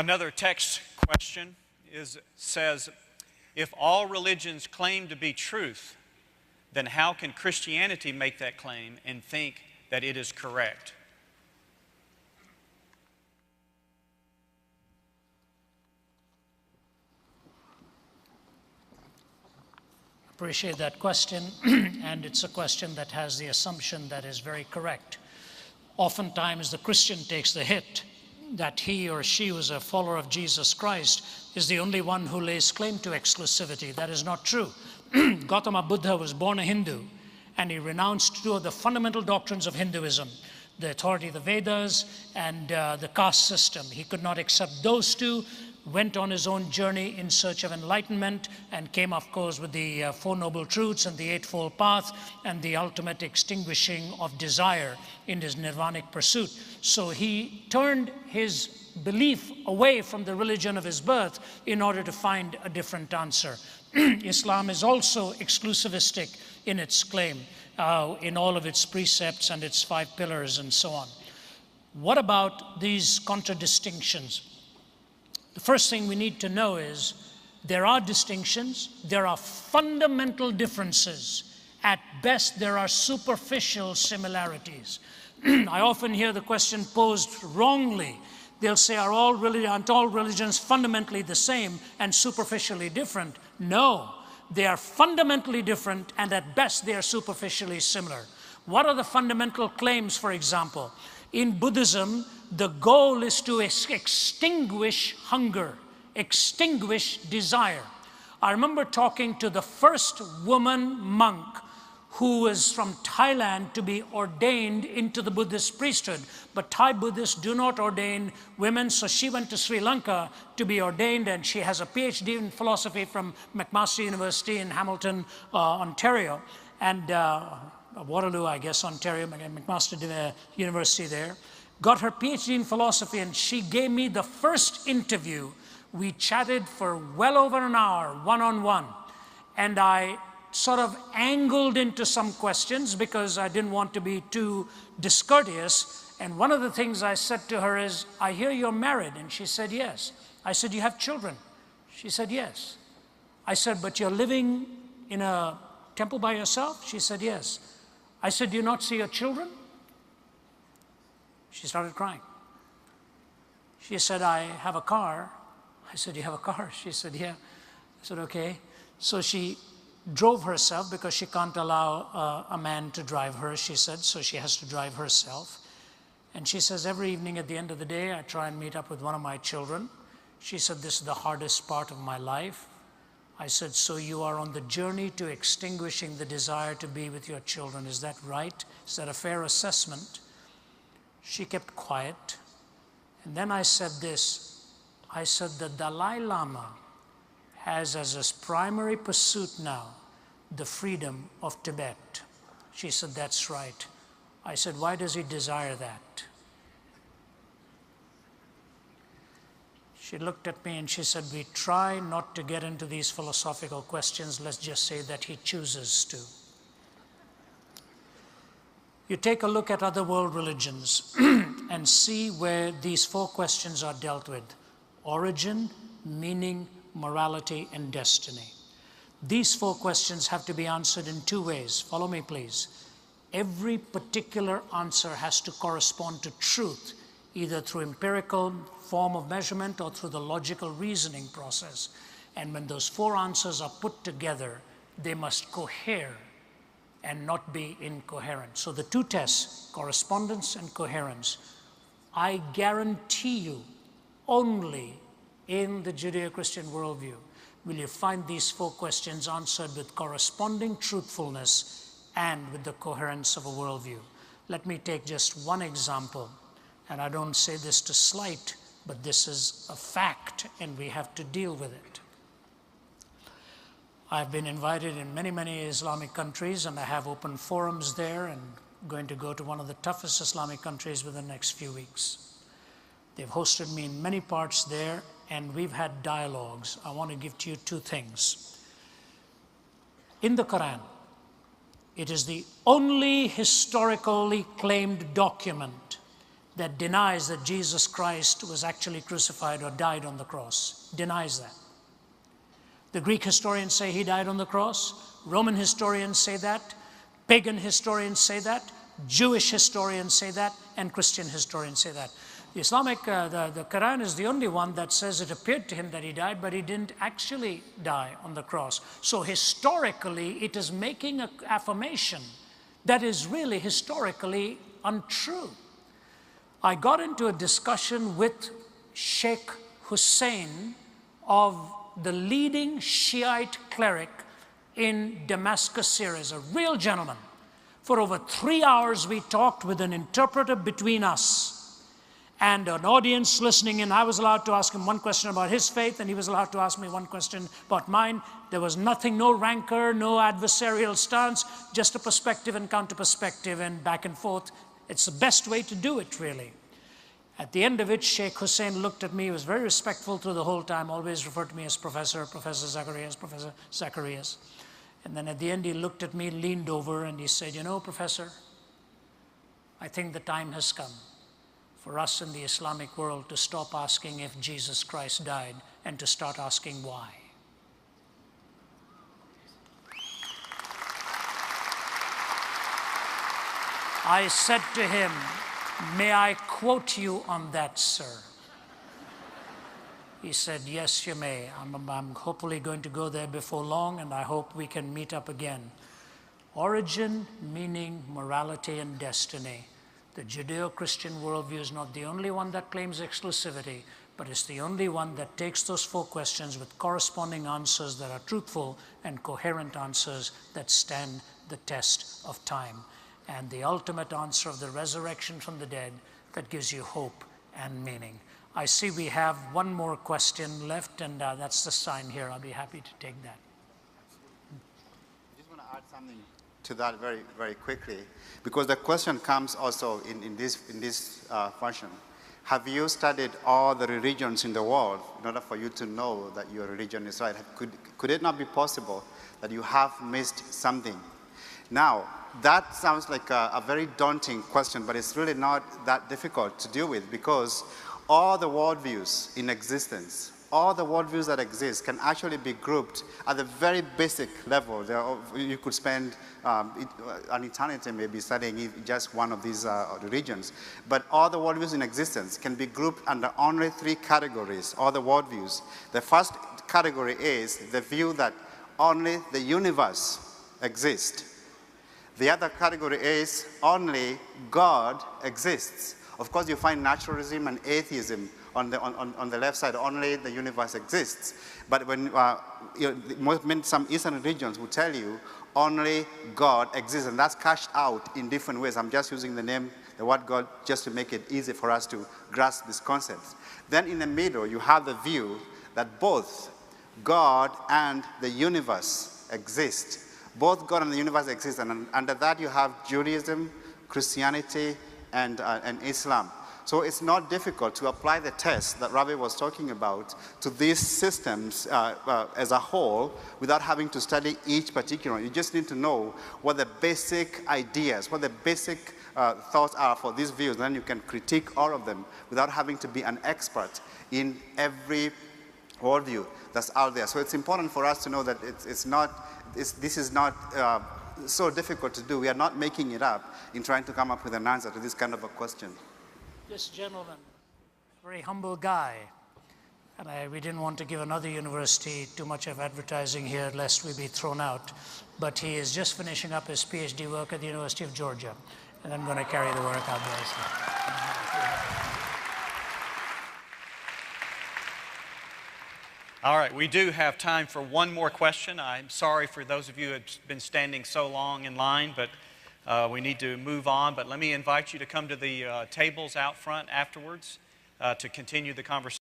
Another text question says, if all religions claim to be truth, then how can Christianity make that claim and think that it is correct? Appreciate that question, and it's a question that has the assumption that is very correct. Oftentimes the Christian takes the hit that he or she who is a follower of Jesus Christ is the only one who lays claim to exclusivity. That is not true. Gautama Buddha was born a Hindu, and he renounced two of the fundamental doctrines of Hinduism, the authority of the Vedas and the caste system. He could not accept those two, went on his own journey in search of enlightenment, and came, of course, with the Four Noble Truths and the Eightfold Path and the ultimate extinguishing of desire in his nirvanic pursuit. So he turned his belief away from the religion of his birth in order to find a different answer. Islam is also exclusivistic in its claim, in all of its precepts and its 5 pillars and so on. What about these contradistinctions? The first thing we need to know is there are distinctions, there are fundamental differences. At best, there are superficial similarities. I often hear the question posed wrongly. They'll say, aren't all religions fundamentally the same and superficially different? No, they are fundamentally different, and at best they are superficially similar. What are the fundamental claims, for example? In Buddhism, the goal is to extinguish hunger, extinguish desire. I remember talking to the first woman monk who was from Thailand to be ordained into the Buddhist priesthood. But Thai Buddhists do not ordain women, so she went to Sri Lanka to be ordained, and she has a PhD in philosophy from McMaster University in Hamilton, Ontario, and Waterloo, I guess, Ontario, McMaster University there. Got her PhD in philosophy, and she gave me the first interview. We chatted for well over an hour, one-on-one, and I sort of angled into some questions because I didn't want to be too discourteous. And one of the things I said to her is, I hear you're married. And she said, yes. I said, you have children? She said, yes. I said, but you're living in a temple by yourself? She said, yes. I said, do you not see your children? She started crying. She said, I have a car. I said, you have a car? She said, yeah. I said, okay. So she drove herself because she can't allow a man to drive her, she said, so she has to drive herself. And she says, every evening at the end of the day, I try and meet up with one of my children. She said, this is the hardest part of my life. I said, so you are on the journey to extinguishing the desire to be with your children. Is that right? Is that a fair assessment? She kept quiet. And then I said this. I said, the Dalai Lama has as his primary pursuit now the freedom of Tibet. She said, that's right. I said, why does he desire that? She looked at me and she said, we try not to get into these philosophical questions. Let's just say that he chooses to. You take a look at other world religions and see where these 4 questions are dealt with: origin, meaning, morality, and destiny. These 4 questions have to be answered in 2 ways. Follow me, please. Every particular answer has to correspond to truth, either through empirical form of measurement or through the logical reasoning process. And when those 4 answers are put together, they must cohere and not be incoherent. So the 2 tests, correspondence and coherence, I guarantee you only in the Judeo-Christian worldview will you find these 4 questions answered with corresponding truthfulness and with the coherence of a worldview. Let me take just one example, and I don't say this to slight, but this is a fact and we have to deal with it. I've been invited in many, many Islamic countries, and I have open forums there, and going to go to one of the toughest Islamic countries within the next few weeks. They've hosted me in many parts there, and we've had dialogues. I want to give to you 2 things. In the Quran, it is the only historically claimed document that denies that Jesus Christ was actually crucified or died on the cross. Denies that. The Greek historians say he died on the cross. Roman historians say that. Pagan historians say that. Jewish historians say that. And Christian historians say that. The the Quran is the only one that says it appeared to him that he died, but he didn't actually die on the cross. So historically, it is making an affirmation that is really historically untrue. I got into a discussion with Sheikh Hussein of the leading Shiite cleric in Damascus, Syria, a real gentleman. For over 3 hours, we talked with an interpreter between us and an audience listening in. I was allowed to ask him one question about his faith, and he was allowed to ask me one question about mine. There was nothing, no rancor, no adversarial stance, just a perspective and counter-perspective and back and forth. It's the best way to do it, really. At the end of it, Sheikh Hussein looked at me. He was very respectful through the whole time, always referred to me as Professor Zacharias, Professor Zacharias. And then at the end, he looked at me, leaned over, and he said, "You know, Professor, I think the time has come for us in the Islamic world to stop asking if Jesus Christ died and to start asking why." I said to him, "May I quote you on that, sir?" He said, "Yes, you may. I'm hopefully going to go there before long, and I hope we can meet up again." Origin, meaning, morality, and destiny. The Judeo-Christian worldview is not the only one that claims exclusivity, but it's the only one that takes those 4 questions with corresponding answers that are truthful and coherent answers that stand the test of time. And the ultimate answer of the resurrection from the dead that gives you hope and meaning. I see we have one more question left, and that's the sign here. I'll be happy to take that. I just want to add something to that very, very quickly, because the question comes also in this function. Have you studied all the religions in the world in order for you to know that your religion is right? Could it not be possible that you have missed something? Now, that sounds like a very daunting question, but it's really not that difficult to deal with, because all the worldviews in existence, all the worldviews that exist can actually be grouped at the very basic level. You could spend an eternity maybe studying just one of these religions. But all the worldviews in existence can be grouped under only 3 categories, all the worldviews. The first category is the view that only the universe exists. The other category is only God exists. Of course, you find naturalism and atheism on the left side, only the universe exists. But when some Eastern religions will tell you only God exists, and that's cashed out in different ways. I'm just using the word God, just to make it easy for us to grasp these concepts. Then in the middle, you have the view that both God and the universe exist. Both God and the universe exist, and under that you have Judaism, Christianity, and Islam. So it's not difficult to apply the test that Ravi was talking about to these systems as a whole without having to study each particular one. You just need to know what the basic ideas, what the basic thoughts are for these views. Then you can critique all of them without having to be an expert in every worldview that's out there. So it's important for us to know that this is not so difficult to do. We are not making it up in trying to come up with an answer to this kind of a question. This gentleman, very humble guy, and we didn't want to give another university too much of advertising here lest we be thrown out, but he is just finishing up his PhD work at the University of Georgia, and I'm going to carry the work out there. All right, we do have time for one more question. I'm sorry for those of you who have been standing so long in line, but we need to move on. But let me invite you to come to the tables out front afterwards to continue the conversation.